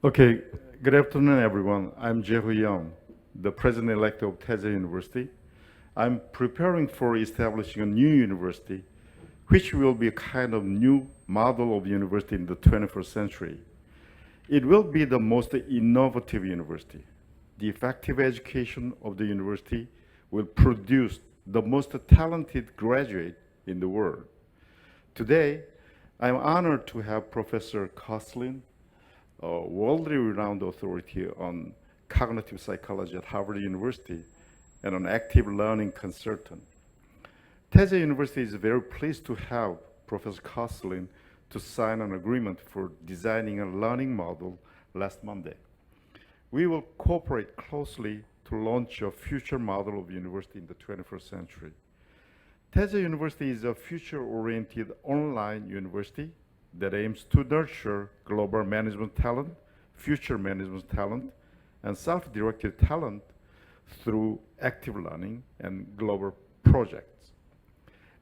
Okay, good afternoon, everyone. I'm Jae Young, the president-elect of Taejae University. I'm preparing for establishing a new university, which will be a kind of new model of university in the 21st century. It will be the most innovative university. The effective education of the university will produce the most talented graduate in the world. Today, I'm honored to have Professor Kosslyn, a worldly renowned authority on cognitive psychology at Harvard University and an active learning consultant. Teja University is very pleased to have Professor Kosslyn to sign an agreement for designing a learning model last Monday. We will cooperate closely to launch a future model of university in the 21st century. Teja University is a future-oriented online university that aims to nurture global management talent, future management talent, and self-directed talent through active learning and global projects.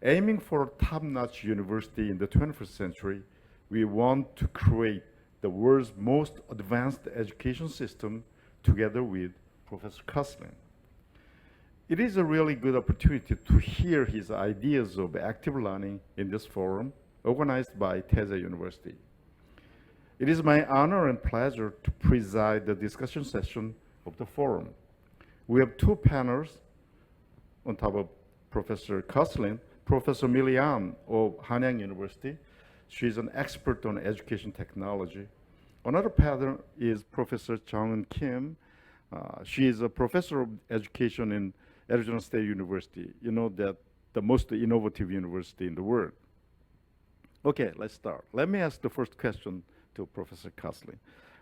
Aiming for a top-notch university in the 21st century, we want to create the world's most advanced education system together with Professor Kosslyn. It is a really good opportunity to hear his ideas of active learning in this forum organized by Teja University. It is my honor and pleasure to preside the discussion session of the forum. We have two panels on top of Professor Kosslyn, Professor Milian of Hanyang University. She is an expert on education technology. Another panel is Professor Jung Kim. She is a professor of education in Arizona State University. You know that the most innovative university in the world. Okay, let's start. Let me ask the first question to Professor Kosslyn.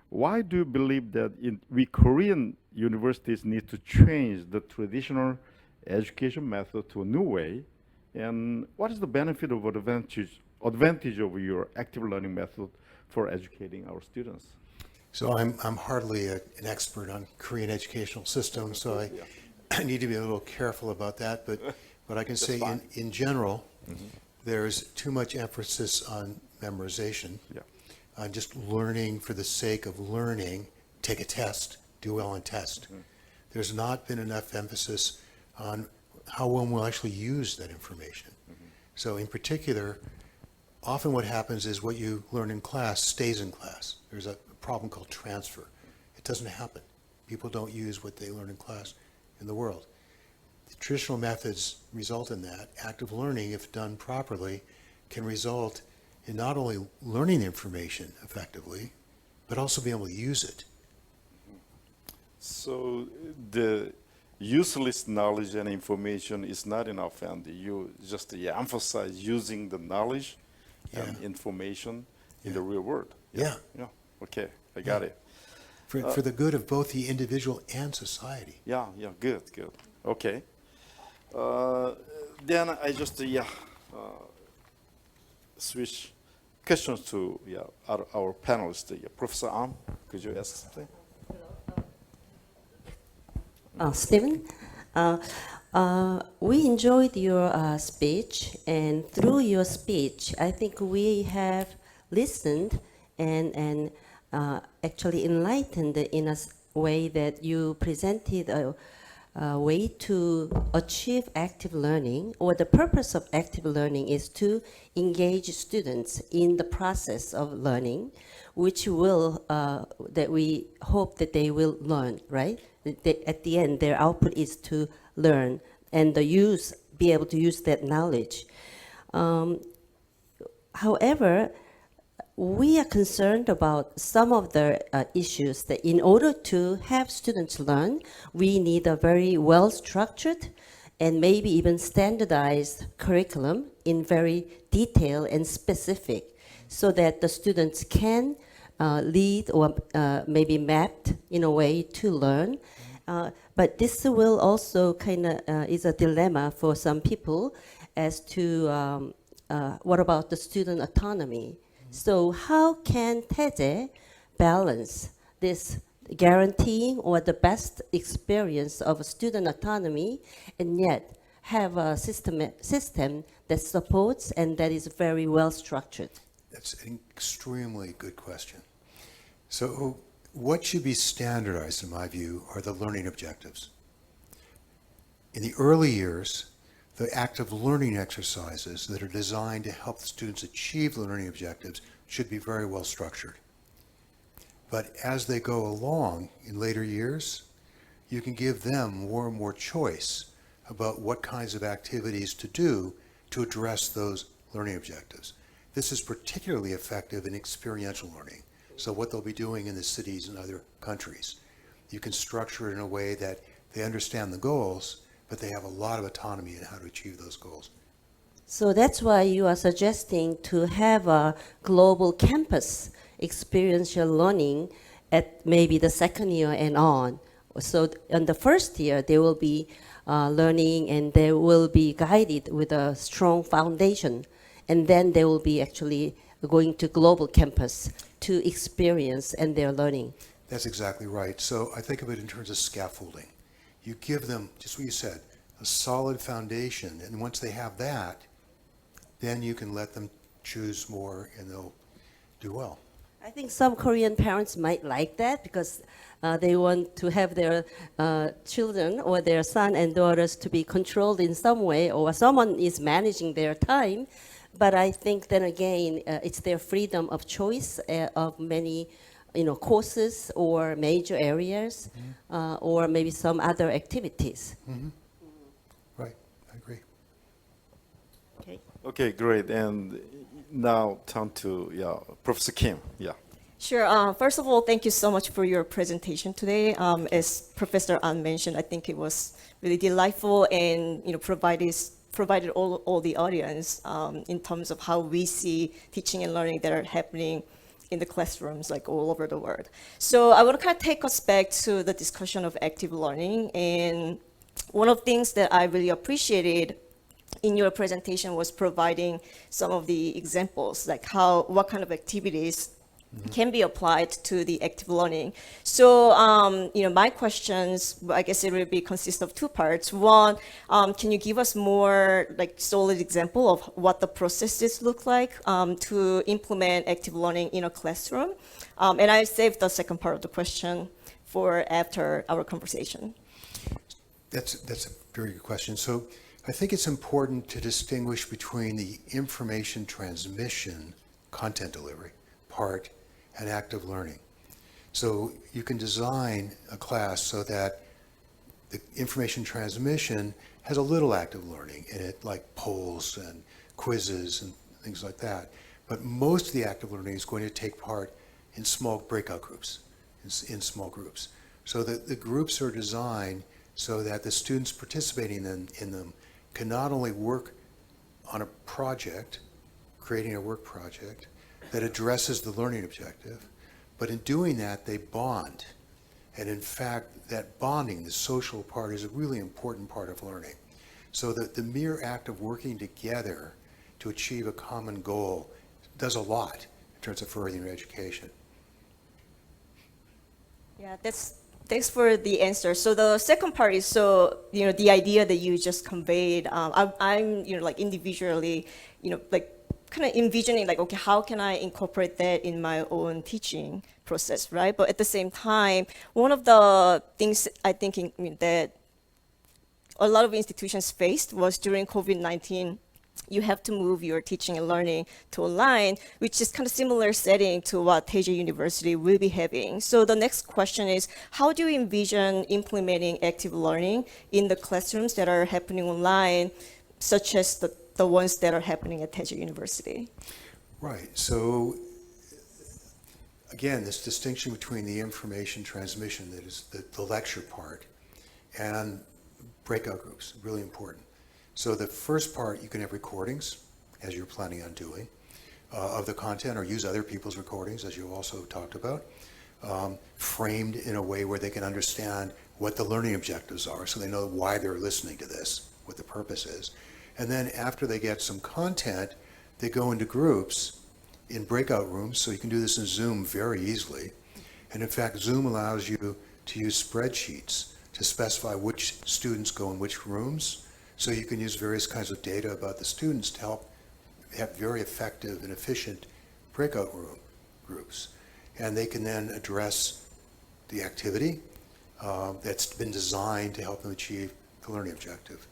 Why do you believe that we Korean universities need to change the traditional education method to a new way? And what is the benefit of advantage of your active learning method for educating our students? So I'm hardly an expert on Korean educational systems, so I need to be a little careful about that. But I can say in general, there's too much emphasis on memorization, on just learning for the sake of learning, take a test, do well on test. There's not been enough emphasis on how one will actually use that information. So in particular, often what happens is what you learn in class stays in class. There's a problem called transfer. It doesn't happen. People don't use what they learn in class in the world. The traditional methods result in that. Active learning, if done properly, can result in not only learning information effectively, but also being able to use it. So the useless knowledge and information is not enough, and you just emphasize using the knowledge and information in the real world. Yeah. Okay, I got it. For the good of both the individual and society. Good. Okay. Then I just switch questions to our panelists. Professor Am, could you ask something? Stephen, we enjoyed your speech, and through your speech, I think we have listened and actually enlightened in a way that you presented a way to achieve active learning, or the purpose of active learning is to engage students in the process of learning, which will, that we hope that they will learn, right? At the end, their output is to learn and be able to use that knowledge. However, we are concerned about some of the issues that in order to have students learn, we need a very well-structured and maybe even standardized curriculum in very detailed and specific, so that the students can lead or maybe mapped in a way to learn. But this will also kind of is a dilemma for some people as to what about the student autonomy? So how can Taejae balance this guaranteeing or the best experience of student autonomy and yet have a system that supports and that is very well structured? That's an extremely good question. So What should be standardized, in my view, are the learning objectives. In the early years, the active learning exercises that are designed to help the students achieve the learning objectives should be very well structured. But as they go along in later years, you can give them more and more choice about what kinds of activities to do to address those learning objectives. This is particularly effective in experiential learning. So what they'll be doing in the cities and other countries. You can structure it in a way that they understand the goals, but they have a lot of autonomy in how to achieve those goals. So that's why you are suggesting to have a global campus experiential learning at maybe the second year and on. So in the first year, they will be learning and they will be guided with a strong foundation. And then they will be actually going to global campus to experience and their learning. That's exactly right. So I think of it in terms of scaffolding. You give them, just what you said, a solid foundation, and once they have that, then you can let them choose more and they'll do well. I think some Korean parents might like that because they want to have their children or their son and daughters to be controlled in some way, or someone is managing their time. But I think then again, it's their freedom of choice of many, courses or major areas, or maybe some other activities. Mm-hmm. Right, I agree. Okay. Okay, great. And now turn to Professor Kim. Yeah. Sure. First of all, thank you so much for your presentation today. As Professor An mentioned, I think it was really delightful and provided all the audience in terms of how we see teaching and learning that are happening in the classrooms like all over the world. So I want to kind of take us back to the discussion of active learning. And one of the things that I really appreciated in your presentation was providing some of the examples, like what kind of activities can be applied to the active learning. So, my questions, I guess it will consist of two parts. One, can you give us more solid example of what the processes look like to implement active learning in a classroom? And I saved the second part of the question for after our conversation. That's a very good question. So I think it's important to distinguish between the information transmission, content delivery part, and active learning. So you can design a class so that the information transmission has a little active learning in it, like polls and quizzes and things like that. But most of the active learning is going to take part in small breakout groups, in small groups. So that the groups are designed so that the students participating in them can not only work on a project, creating a work project, that addresses the learning objective, but in doing that, they bond. And in fact, that bonding, the social part, is a really important part of learning. So that the mere act of working together to achieve a common goal does a lot in terms of furthering your education. Yeah, thanks for the answer. So the second part is, the idea that you just conveyed, I'm individually, kind of envisioning okay, how can I incorporate that in my own teaching process, right? But at the same time, one of the things I think that a lot of institutions faced was during COVID-19, you have to move your teaching and learning to online, which is kind of similar setting to what Taejae University will be having. So the next question is, how do you envision implementing active learning in the classrooms that are happening online, such as the ones that are happening at Teja University? Right. So again, this distinction between the information transmission, that is the lecture part, and breakout groups, really important. So the first part, you can have recordings, as you're planning on doing, of the content, or use other people's recordings, as you also talked about, framed in a way where they can understand what the learning objectives are, so they know why they're listening to this, what the purpose is. And then after they get some content, they go into groups in breakout rooms, so you can do this in Zoom very easily. And in fact, Zoom allows you to use spreadsheets to specify which students go in which rooms, so you can use various kinds of data about the students to help have very effective and efficient breakout room groups. And they can then address the activity that's been designed to help them achieve the learning objective.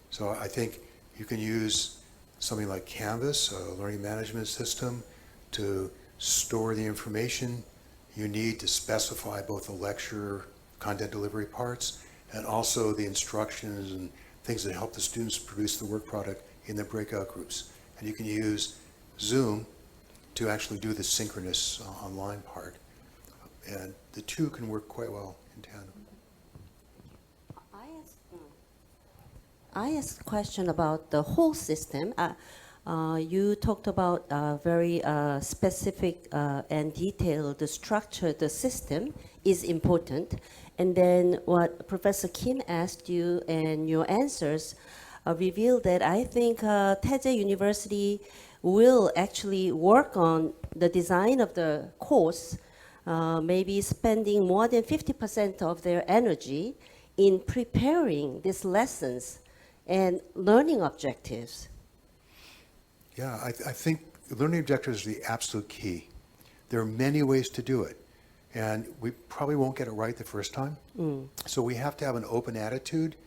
So I think you can use something like Canvas, a learning management system, to store the information you need to specify both the lecture content delivery parts and also the instructions and things that help the students produce the work product in the breakout groups. And you can use Zoom to actually do the synchronous online part. And the two can work quite well in tandem. I asked a question about the whole system. You talked about very specific and detailed structure. The system is important. And then what Professor Kim asked you and your answers revealed that I think Taejae University will actually work on the design of the course, maybe spending more than 50% of their energy in preparing these lessons and learning objectives. Yeah, I think learning objectives is the absolute key. There are many ways to do it, and we probably won't get it right the first time. So we have to have an open attitude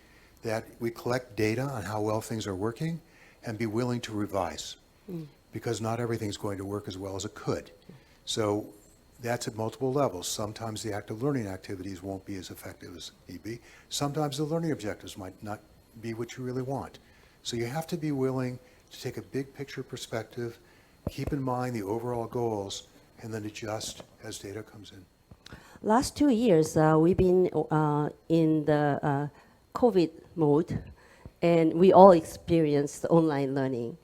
that we collect data on how well things are working and be willing to revise, because not everything's going to work as well as it could. So that's at multiple levels. Sometimes the active learning activities won't be as effective as need be. Sometimes the learning objectives might not be what you really want. So you have to be willing to take a big picture perspective, keep in mind the overall goals, and then adjust as data comes in. Last 2 years, we've been in the COVID mode, and we all experienced online learning.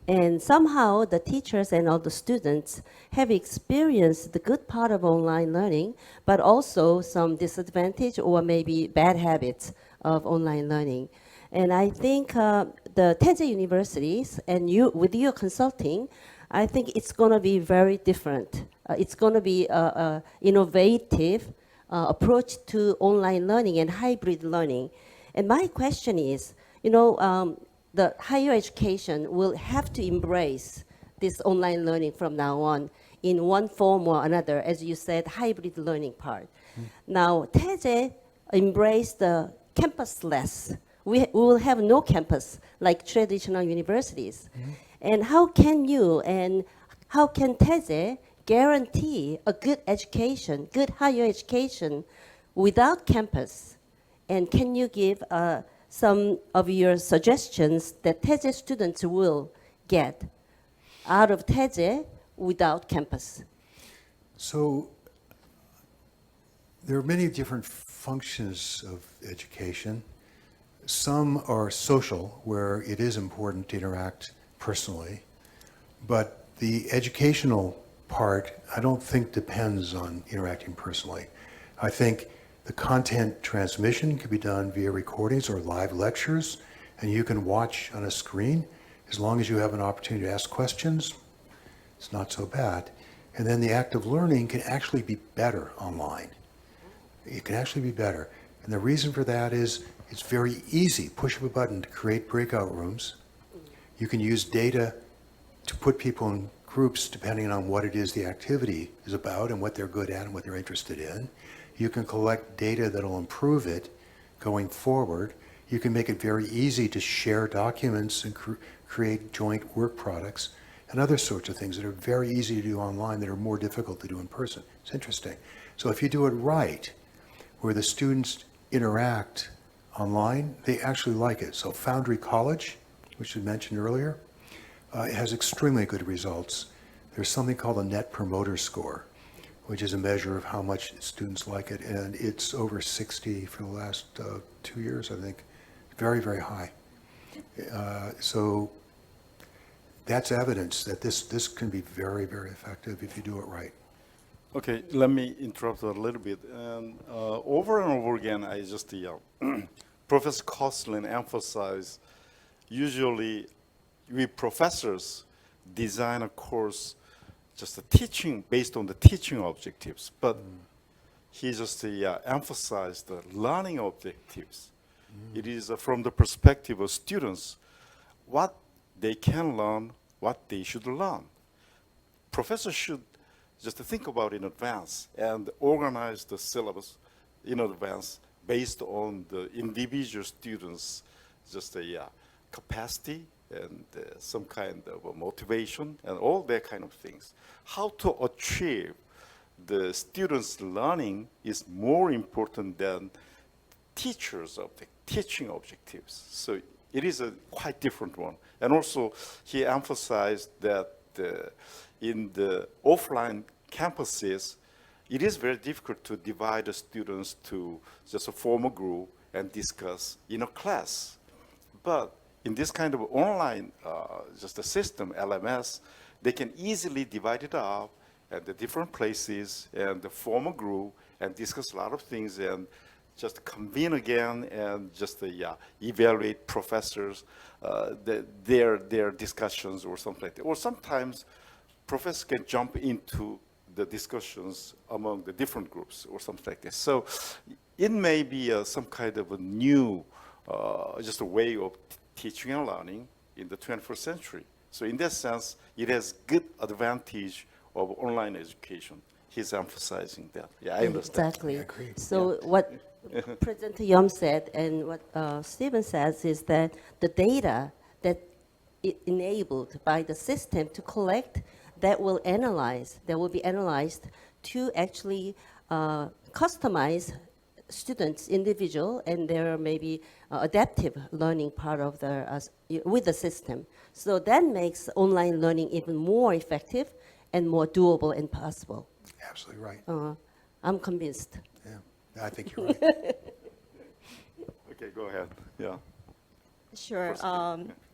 And somehow the teachers and all the students have experienced the good part of online learning, but also some disadvantage or maybe bad habits of online learning. And I think the Taejae universities and you, with your consulting, I think it's going to be very different. It's going to be an innovative approach to online learning and hybrid learning. And my question is, you know, the higher education will have to embrace this online learning from now on in one form or another, as you said, hybrid learning part. Now, Taejae embraced the campusless. We will have no campus like traditional universities. And how can you and how can Taejae guarantee a good education, good higher education without campus? And can you give some of your suggestions that Taejae students will get out of Taejae without campus? So there are many different functions of education. Some are social, where it is important to interact personally, but the educational part, I don't think depends on interacting personally. I think the content transmission can be done via recordings or live lectures, and you can watch on a screen. As long as you have an opportunity to ask questions, it's not so bad. And then the active learning can actually be better online. It can actually be better. And the reason for that is it's very easy. Push of a button to create breakout rooms. You can use data to put people in groups depending on what it is the activity is about and what they're good at and what they're interested in. You can collect data that'll improve it going forward. You can make it very easy to share documents and create joint work products and other sorts of things that are very easy to do online that are more difficult to do in person. It's interesting. So if you do it right, where the students interact online, they actually like it. So Foundry College, which you mentioned earlier, it has extremely good results. There's something called a Net Promoter Score, which is a measure of how much students like it, and it's over 60 for the last 2 years, I think. Very, very high. So that's evidence that this can be very, very effective if you do it right. Okay, let me interrupt a little bit. And over and over again, I just Professor Kosslyn emphasized, usually we professors design a course just a teaching based on the teaching objectives, but he just emphasized the learning objectives. It is from the perspective of students, what they can learn, what they should learn. Professors should just to think about in advance and organize the syllabus in advance based on the individual students' just a capacity and some kind of a motivation and all that kind of things. How to achieve the students' learning is more important than teachers' teaching objectives. So it is a quite different one. And also, he emphasized that in the offline campuses, it is very difficult to divide the students to just form a group and discuss in a class. But in this kind of online just a system, LMS, they can easily divide it up at the different places and form a group and discuss a lot of things and just convene again and just evaluate professors, their discussions or something like that. Or sometimes professors can jump into the discussions among the different groups or something like this. So it may be some kind of a new, just a way of teaching and learning in the 21st century. So in that sense, it has good advantage of online education. He's emphasizing that. Yeah, I understand. Exactly. I agree. So what President Yum said and what Stephen says is that the data that it enabled by the system to collect, that will be analyzed to actually customize students' individual and their maybe adaptive learning part of the with the system. So that makes online learning even more effective and more doable and possible. Absolutely right. I'm convinced. Yeah, I think you're right. Okay, go ahead. Yeah. Sure. First,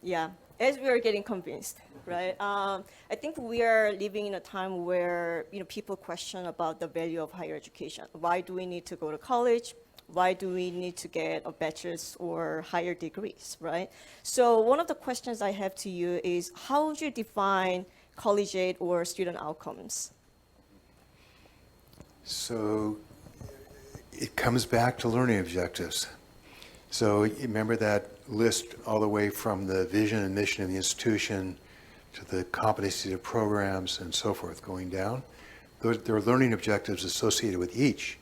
Yeah. As we are getting convinced, right? I think we are living in a time where people question about the value of higher education. Why do we need to go to college? Why do we need to get a bachelor's or higher degrees, right? So one of the questions I have to you is, how would you define collegiate or student outcomes? So it comes back to learning objectives. So you remember that list all the way from the vision and mission of the institution to the competencies of programs and so forth going down. There are learning objectives associated with each.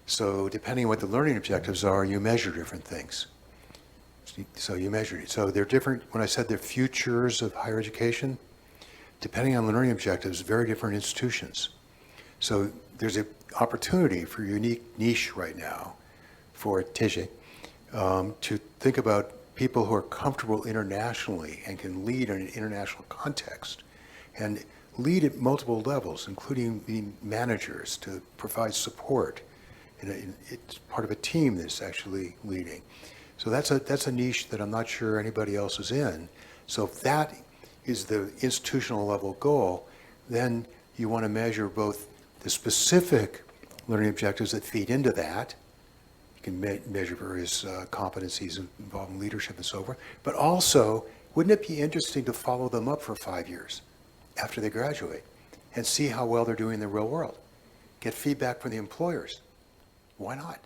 So depending on what the learning objectives are, you measure different things. So you measure it. So they're different. When I said the futures of higher education, depending on the learning objectives, very different institutions. So there's an opportunity for a unique niche right now for Taejae to think about people who are comfortable internationally and can lead in an international context and lead at multiple levels, including being managers to provide support. It's part of a team that's actually leading. So that's a niche that I'm not sure anybody else is in. So if that is the institutional level goal, then you want to measure both the specific learning objectives that feed into that. You can measure various competencies involving leadership and so forth. But also, wouldn't it be interesting to follow them up for 5 years after they graduate and see how well they're doing in the real world? Get feedback from the employers. Why not?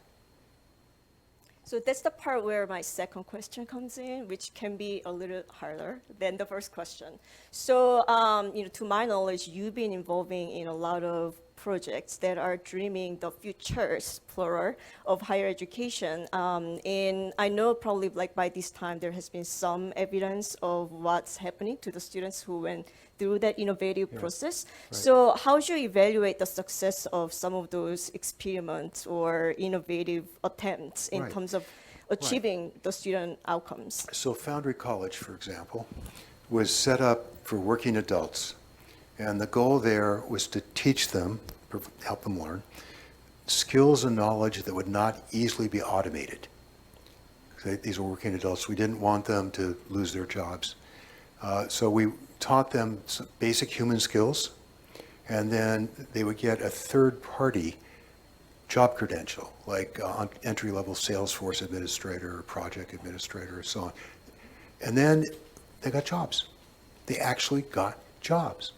So that's the part where my second question comes in, which can be a little harder than the first question. So, to my knowledge, you've been involving in a lot of projects that are dreaming the futures, plural, of higher education. And I know probably like by this time there has been some evidence of what's happening to the students who went through that innovative process. Right. So how do you evaluate the success of some of those experiments or innovative attempts in Right. terms of achieving the student outcomes? So Foundry College, for example, was set up for working adults. And the goal there was to teach them, help them learn, skills and knowledge that would not easily be automated. These were working adults. We didn't want them to lose their jobs. So we taught them some basic human skills, and then they would get a third-party job credential, like entry-level Salesforce administrator or project administrator or so on. And then they got jobs. They actually got jobs.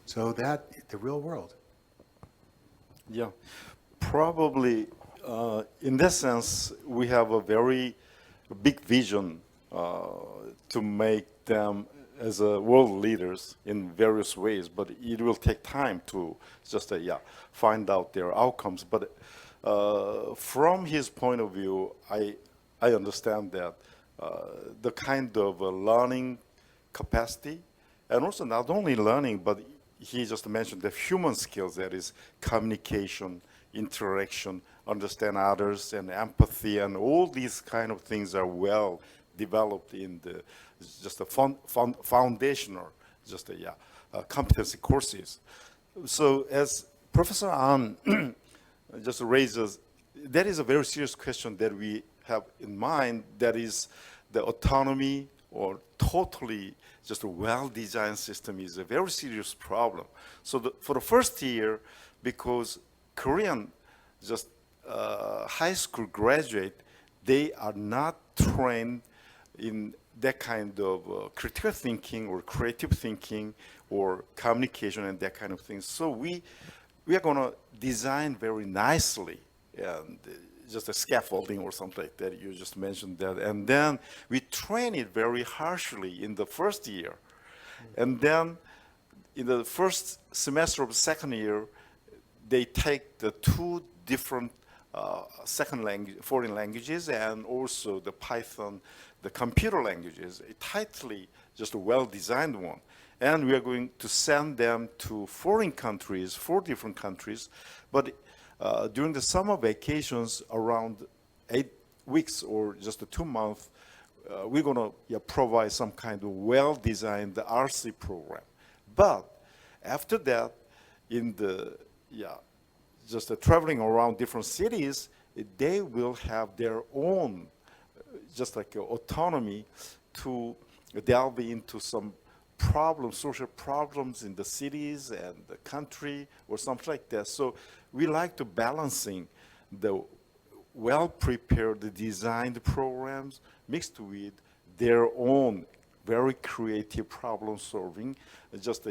So that, the real world. Yeah, probably in that sense, we have a very big vision to make them as world leaders in various ways, but it will take time to just find out their outcomes. But from his point of view, I understand that the kind of learning capacity, and also not only learning, but he just mentioned the human skills, that is communication, interaction, understand others, and empathy, and all these kind of things are well developed in the just the foundational, just competency courses. So as Professor An just raises, that is a very serious question that we have in mind, that is the autonomy or totally just a well-designed system is a very serious problem. So for the first year, because Korean just high school graduate, they are not trained in that kind of critical thinking or creative thinking or communication and that kind of thing. So we are going to design very nicely and just a scaffolding or something like that. You just mentioned that. And then we train it very harshly in the first year. And then in the first semester of the second year, they take the two different second language, foreign languages, and also the Python, the computer languages, a tightly, just a well-designed one. And we are going to send them to foreign countries, 4 different countries. But during the summer vacations, around 8 weeks or just 2 months, we're going to provide some kind of well-designed RC program. But after that, in the just traveling around different cities, they will have their own, just like autonomy to delve into some problems, social problems in the cities and the country or something like that. So we like to balancing the well-prepared, designed programs mixed with their own very creative problem solving, just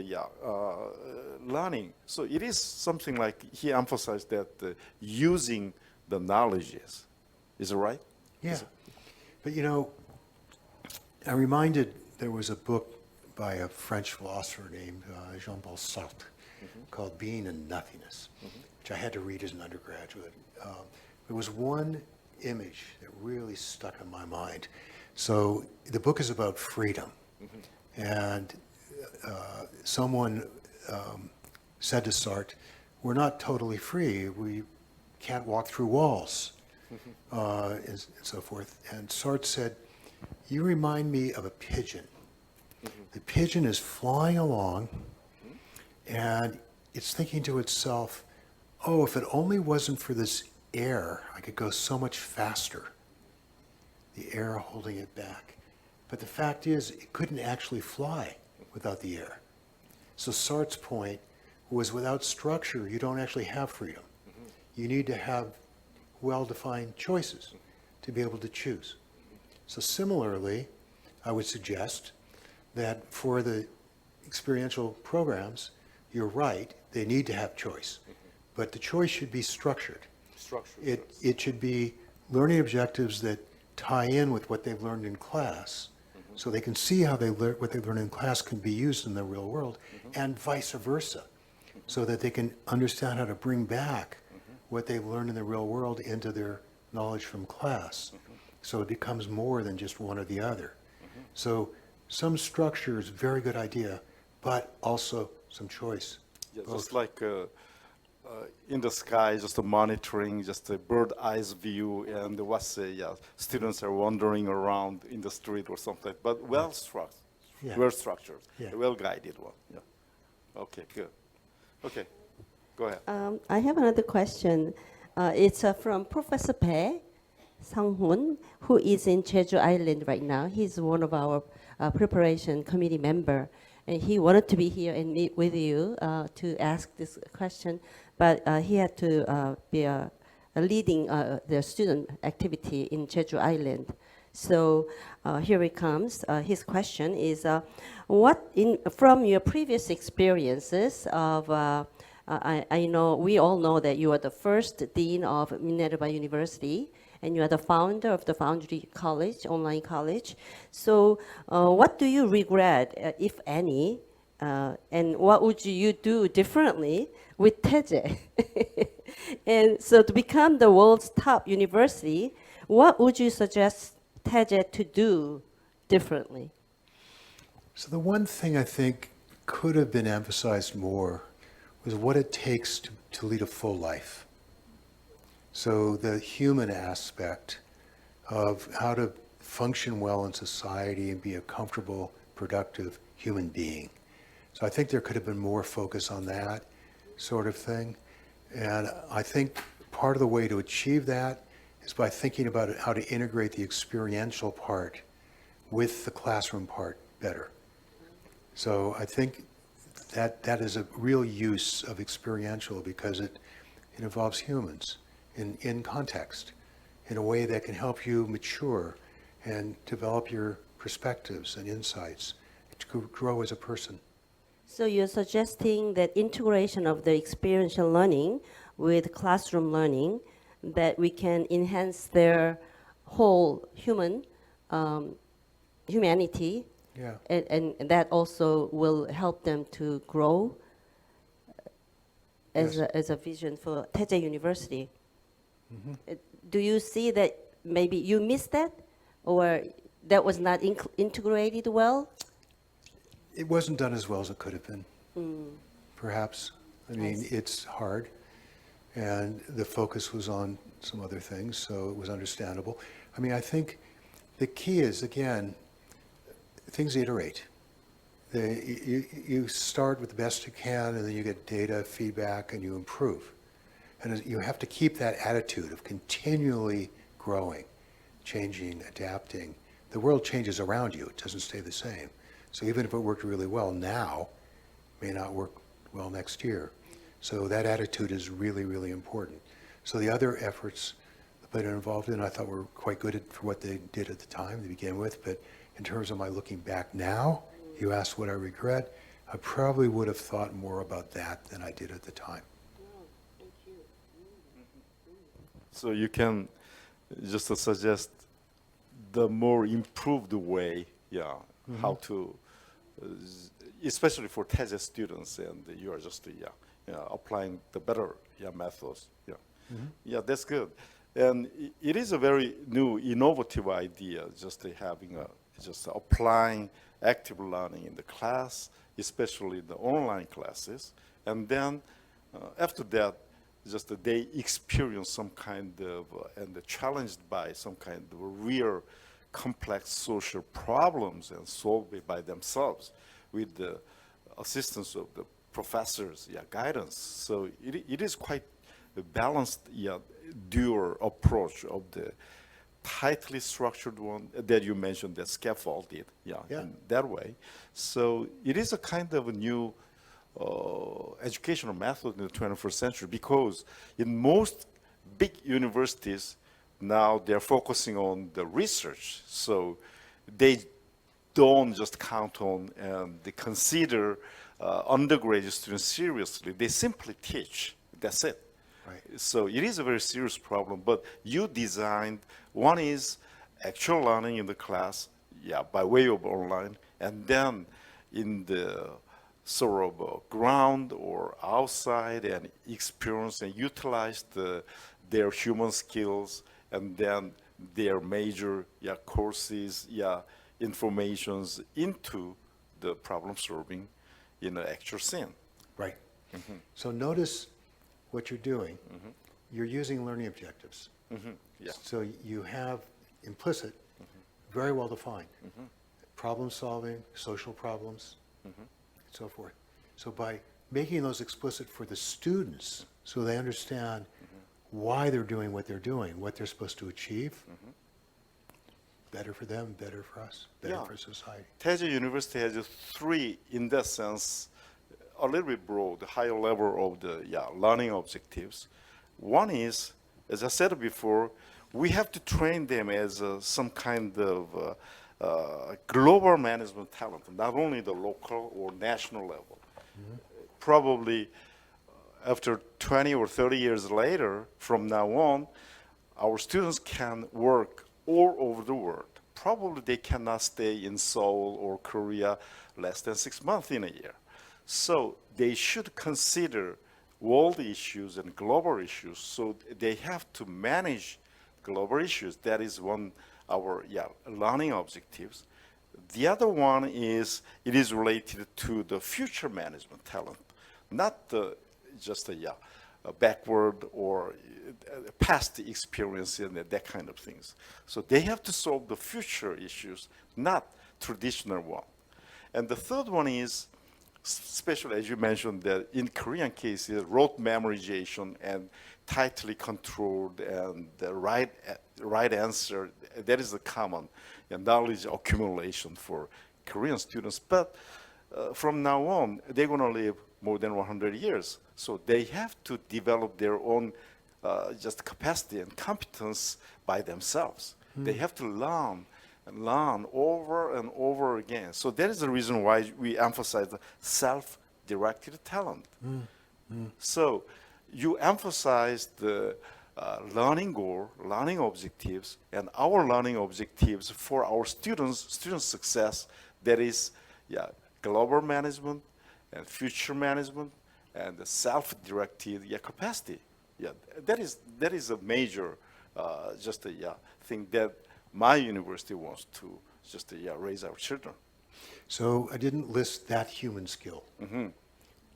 learning. So it is something like he emphasized that using the knowledges. Is it right? Yeah. But you know, I'm reminded there was a book by a French philosopher named Jean-Paul Sartre called Being and Nothingness, which I had to read as an undergraduate. There was one image that really stuck in my mind. So the book is about freedom. And someone said to Sartre, we're not totally free. We can't walk through walls, and so forth. And Sartre said, you remind me of a pigeon. The pigeon is flying along, and it's thinking to itself, oh, if it only wasn't for this air, I could go so much faster. The air holding it back. But the fact is, it couldn't actually fly without the air. So Sartre's point was, without structure, you don't actually have freedom. You need to have well-defined choices to be able to choose. So similarly, I would suggest that for the experiential programs, you're right, they need to have choice. But the choice should be structured. It should be learning objectives that tie in with what they've learned in class, so they can see how what they learned in class can be used in the real world, and vice versa, so that they can understand how to bring back what they've learned in the real world into their knowledge from class. So it becomes more than just one or the other. So some structure is a very good idea, but also some choice. Yeah, just like in the sky, just monitoring, just a bird eyes view, and students are wandering around in the street or something, but well structured, a well guided one. Yeah. Okay, good. Okay, go ahead. I have another question. It's from Professor Bae Sang-hoon, who is in Jeju Island right now. He's one of our preparation committee member, and he wanted to be here and meet with you to ask this question, but he had to be leading the student activity in Jeju Island. So here it comes. His question is, from your previous experiences of I know, we all know that you are the first dean of Minerva University, and you are the founder of the Foundry College, online college. So what do you regret, if any, and what would you do differently with Taejae? And so to become the world's top university, what would you suggest Taejae to do differently? So the one thing I think could have been emphasized more was what it takes to lead a full life. So the human aspect of how to function well in society and be a comfortable, productive human being. So I think there could have been more focus on that sort of thing. And I think part of the way to achieve that is by thinking about how to integrate the experiential part with the classroom part better. So I think that is a real use of experiential because it involves humans in context in a way that can help you mature and develop your perspectives and insights to grow as a person. So you're suggesting that integration of the experiential learning with classroom learning, that we can enhance their whole humanity, Yeah. and that also will help them to grow as, Yes. as a vision for Taejae University. Do you see that maybe you missed that, or that was not integrated well? It wasn't done as well as it could have been, perhaps. I mean, it's hard, and the focus was on some other things, so it was understandable. I mean, I think the key is, again, things iterate. You start with the best you can, and then you get data, feedback, and you improve. And you have to keep that attitude of continually growing, changing, adapting. The world changes around you. It doesn't stay the same. So even if it worked really well now, it may not work well next year. So that attitude is really, really important. So the other efforts that I'm involved in, I thought were quite good for what they did at the time to begin with. But in terms of my looking back now, you asked what I regret, I probably would have thought more about that than I did at the time. So you can just suggest the more improved way, how to, especially for Taejae students, and you are just applying the better methods. Yeah, that's good. And it is a very new, innovative idea, just having just applying active learning in the class, especially the online classes, and then after that, just they experience some kind of, and challenged by some kind of real complex social problems and solve it by themselves with the assistance of the professors, guidance. So it is quite a balanced, dual approach of the tightly structured one that you mentioned, that scaffolded, in that way. So it is a kind of a new educational method in the 21st century, because in most big universities now they're focusing on the research. So they don't just count on and they consider undergraduate students seriously. They simply teach. That's it. Right. So it is a very serious problem, but you designed, one is actual learning in the class, by way of online, and then in the sort of ground or outside, and experience and utilize their human skills, and then their major courses, informations into the problem solving in the actual scene. Right. So notice what you're doing. You're using learning objectives. So you have implicit, very well defined, problem solving, social problems, and so forth. So by making those explicit for the students, so they understand why they're doing what they're doing, what they're supposed to achieve, better for them, better for us, better for society. Taejae University has three, in that sense, a little bit broad, higher level of the learning objectives. One is, as I said before, we have to train them as some kind of global management talent, not only the local or national level. Probably after 20 or 30 years later, from now on, our students can work all over the world. Probably they cannot stay in Seoul or Korea less than 6 months in a year. So they should consider world issues and global issues. So they have to manage global issues. That is one our learning objectives. The other one is it is related to the future management talent, not just a backward or past experience and that kind of things. So they have to solve the future issues, not traditional one. And the third one is, especially as you mentioned, that in Korean cases, rote memorization and tightly controlled and the right answer, that is the common knowledge accumulation for Korean students. But from now on, they're going to live more than 100 years. So they have to develop their own just capacity and competence by themselves. They have to learn and learn over and over again. So that is the reason why we emphasize the self-directed talent. So you emphasize the learning goal, learning objectives, and our learning objectives for our student success. That is, global management and future management and the self-directed capacity. That is a major thing that my university wants to just raise our children. So I didn't list that human skill.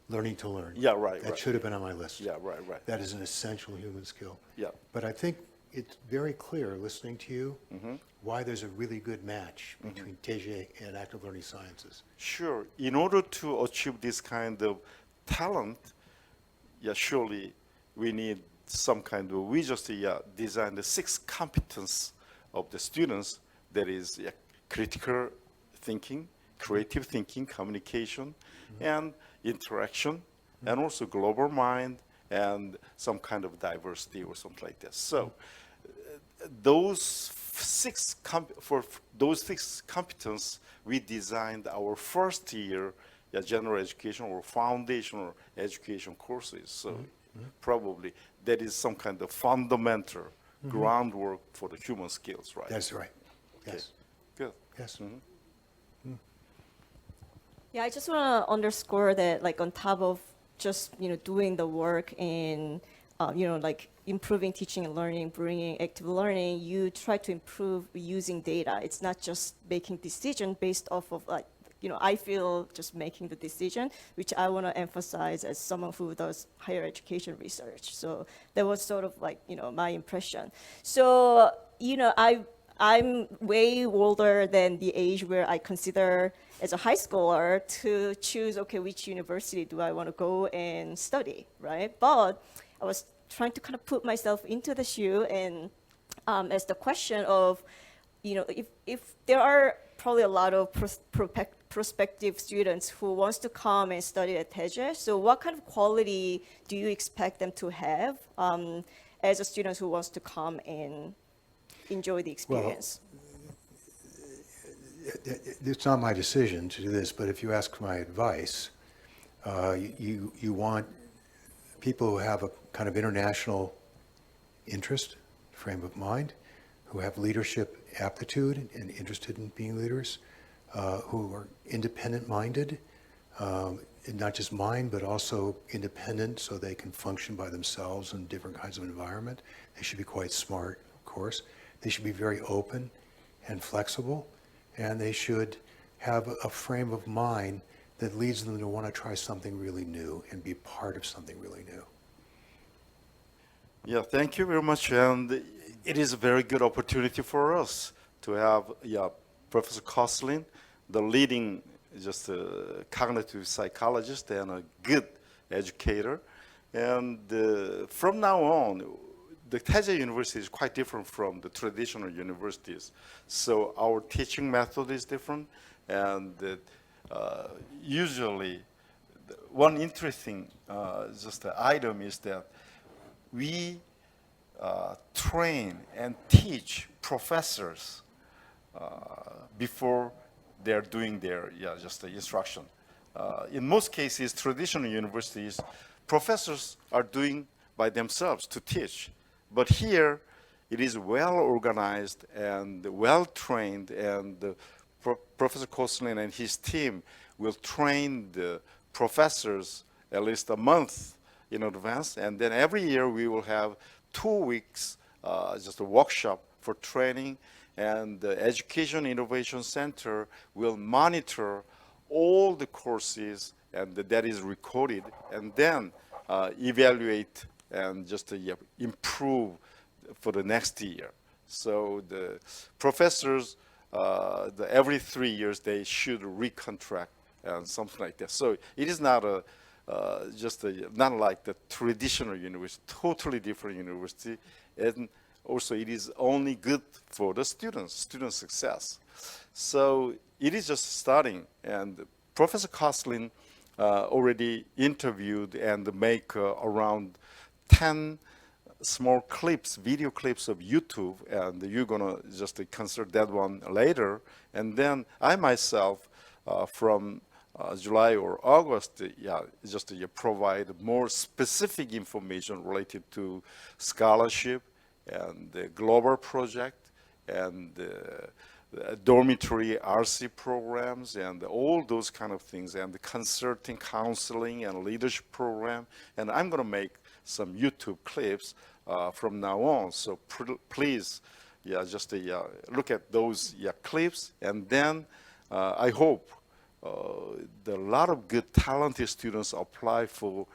Learning to learn. Yeah, right, That right. should have been on my list. Yeah, right. That is an essential human skill. Yeah. But I think it's very clear, listening to you, why there's a really good match between Taejae and active learning sciences. Sure. In order to achieve this kind of talent, surely we need some kind of, we just design the 6 competence of the students. That is critical thinking, creative thinking, communication, and interaction, and also global mind, and some kind of diversity or something like this. So for those 6 competence, we designed our first year general education or foundational education courses. So probably that is some kind of fundamental groundwork for the human skills, right? That's right. Yes. Good. Yes. Yeah, I just want to underscore that, like, on top of just, doing the work and, like improving teaching and learning, bringing active learning, you try to improve using data. It's not just making decision based off of, like, I feel just making the decision, which I want to emphasize as someone who does higher education research. So that was sort of like, my impression. So, I'm way older than the age where I consider as a high schooler to choose, okay, which university do I want to go and study, right? But I was trying to kind of put myself into the shoe and as the question of, if there are probably a lot of prospective students who wants to come and study at Teja, so what kind of quality do you expect them to have as a student who wants to come and enjoy the experience? It's not my decision to do this, but if you ask for my advice, you want people who have a kind of international interest, frame of mind, who have leadership aptitude and interested in being leaders, who are independent-minded, and not just mind, but also independent so they can function by themselves in different kinds of environment. They should be quite smart, of course. They should be very open and flexible, and they should have a frame of mind that leads them to want to try something really new and be part of something really new. Yeah, thank you very much. And it is a very good opportunity for us to have Professor Kosslyn, the leading cognitive psychologist and a good educator. And from now on, the Taejae University is quite different from the traditional universities. So our teaching method is different, and usually one interesting item is that we train and teach professors before they're doing their instruction. In most cases, traditional universities, professors are doing by themselves to teach. But here, it is well organized and well trained, and Professor Kosslyn and his team will train the professors at least a month in advance, and then every year we will have 2 weeks, just a workshop for training, and the Education Innovation Center will monitor all the courses, and that is recorded, and then evaluate and just improve for the next year. So the professors, every 3 years, they should recontract and something like that. So it is not not like the traditional university, totally different university, and also it is only good for the student success. So it is just starting, and Professor Kosslyn already interviewed and make around 10 small clips, video clips of YouTube, and you're gonna just consider that one later. And then I myself, from July or August, just provide more specific information related to scholarship and the global project and dormitory RC programs and all those kind of things, and the consulting, counseling, and leadership program. And I'm going to make some YouTube clips from now on. So please, just look at those clips, and then I hope a lot of good, talented students apply for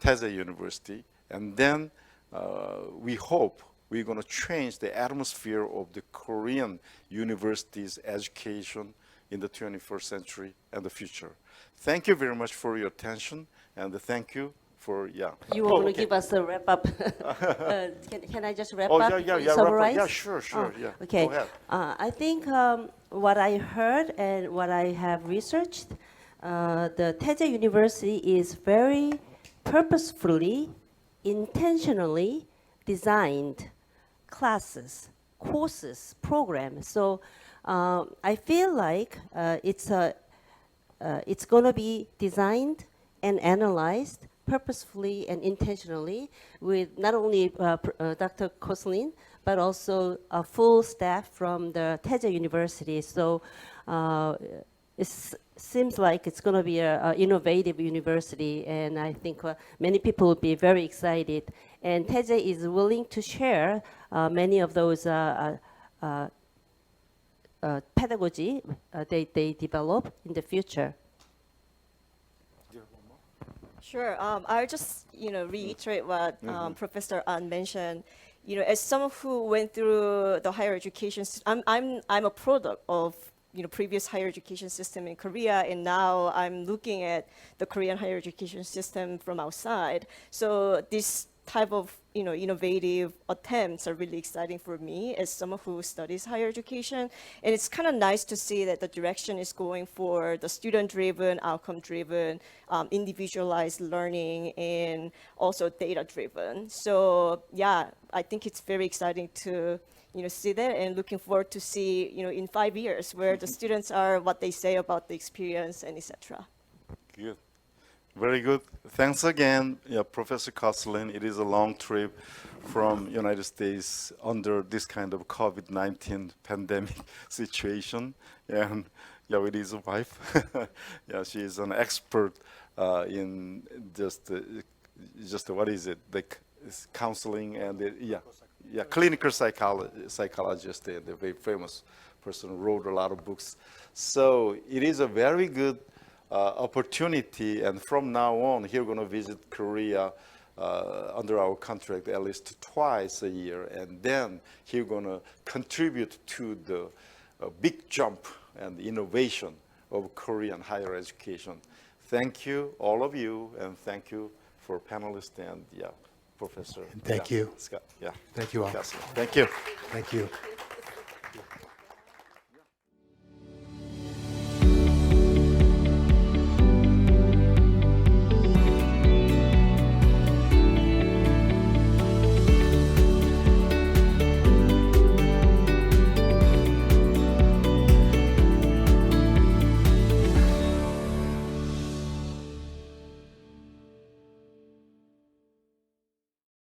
Taejae University, and then we hope we're going to change the atmosphere of the Korean universities education in the 21st century and the future. Thank you very much for your attention, and thank you for, You were going to give us a wrap up. Can I just wrap up? Yeah, before you wrap summarize? up. Yeah, sure, yeah. Okay. Go ahead. I think what I heard and what I have researched, the Teja University is very purposefully, intentionally designed classes, courses, programs. So I feel like it's going to be designed and analyzed purposefully and intentionally with not only Dr. Kosslyn, but also a full staff from the Teja University. So it seems like it's going to be an innovative university, and I think many people will be very excited. And Teja is willing to share many of those pedagogy they develop in the future. Sure. I'll just reiterate what Professor An mentioned. As someone who went through the higher education, I'm a product of previous higher education system in Korea, and now I'm looking at the Korean higher education system from outside. So this type of innovative attempts are really exciting for me as someone who studies higher education. And it's kind of nice to see that the direction is going for the student-driven, outcome-driven, individualized learning, and also data-driven. So yeah, I think it's very exciting to see that, and looking forward to see in 5 years where the students are, what they say about the experience, and etc. Good. Very good. Thanks again, Professor Kosslyn. It is a long trip from United States under this kind of COVID-19 pandemic situation. And with his wife, she is an expert in just what is it, the counseling and clinical psychologist, and a very famous person who wrote a lot of books. So it is a very good opportunity, and from now on, he's going to visit Korea under our contract at least twice a year, and then he's going to contribute to the big jump and innovation of Korean higher education. Thank you, all of you, and thank you for panelists and Professor. Thank you. Scott. Thank you all. Thank you. Thank you.